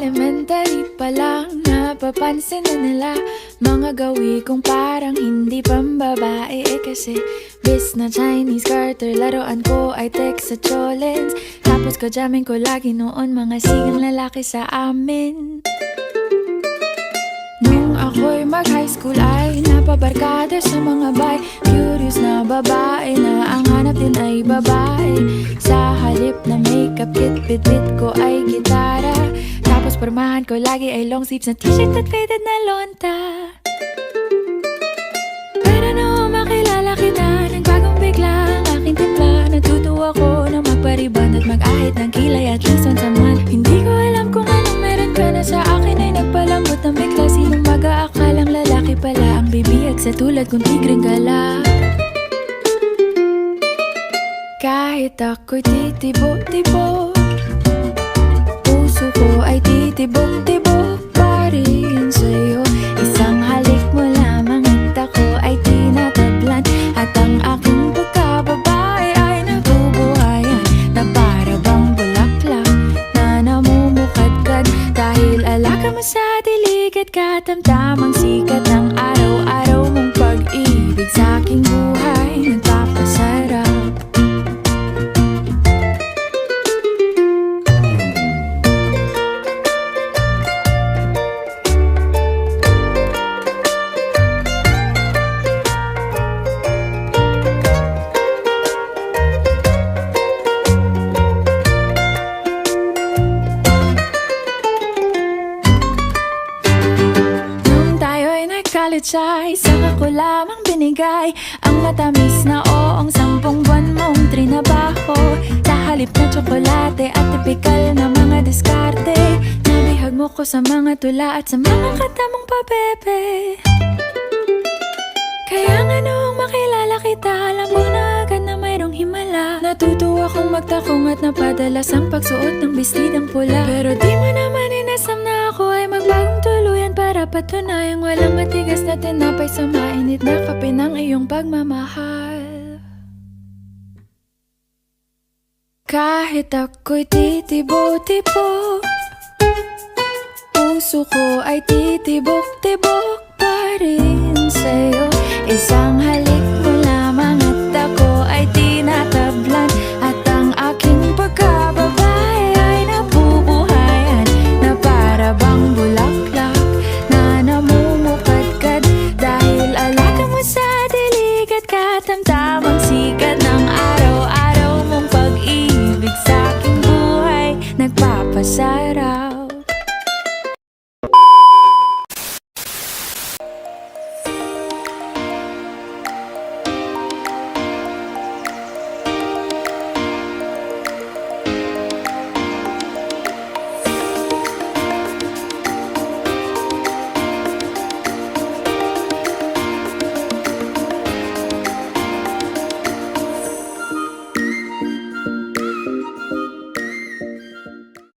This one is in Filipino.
Elementary pa lang, napapansin na nila mga gawi kong parang hindi pambabae. Kasi bis na Chinese Carter, laruan ko ay text sa cholens. Tapos ko jamming ko lagi noon mga sigang lalaki sa amin. Nung ako'y mag-high school ay napabarkada sa mga bay. Curious na babae na ang hanap din ay babae. Sa halip na makeup kit, bit-bit ko ay gitara. Tapos pormahan ko lagi ay long sleeves na t-shirt at faded na lonta. Pero nung makilala kita, nagbagong bigla ang aking timpla. Natutuwa ko na magpariband at mag-ahit ng kilay at least once a month. Hindi ko alam kung anong meron ka na sa akin ay nagpalambot ng bigla. Sinong mag-aakalang lalaki pala ang bibihag sa tulad kong tigreng gala. Kahit ako'y titibo-tibo, puso ko ay titibok-tibok pa rin sa'yo. Isang halik mo lamang at ako ay tinatablan. At ang aking pagkababae ay nabubuhayan na para bang bulaklak na namumukadkad. Dahil alaga mo sa dilig at katamtamang sikat ng araw-araw mong pag-ibig sa aking buhay nagpapasarap. College ay saka ko lamang binigay ang matamis na oong 10 buwan mong trinabaho. Sa halip na tsokolate at tipikal na mga diskarte, nabihag mo ko sa mga tula at sa mga katamong pabebe. Kaya nga noong makilala kita, alam mo na agad na mayroong himala. Natutuwa kong magtakong at napadalas ang pagsuot ng bestidang pula. Pero di mo naman inasam na ako ay magbagong tuluyan para patunayang walang matigas na tinapay sa mainit na kape ng iyong pagmamahal. Kahit ako'y titibo-tibo, puso ko ay titibok-tibok pa rin sa'yo. Isang halik mo lamang at ako ay tinatablan. At ang aking pagkababae ay nabubuhayan na para bang bulaklak na namumukadkad. Dahil alaga mo sa dilig at katamtamang sikat ng araw-araw mong pag-ibig sa aking buhay nagpapasarap.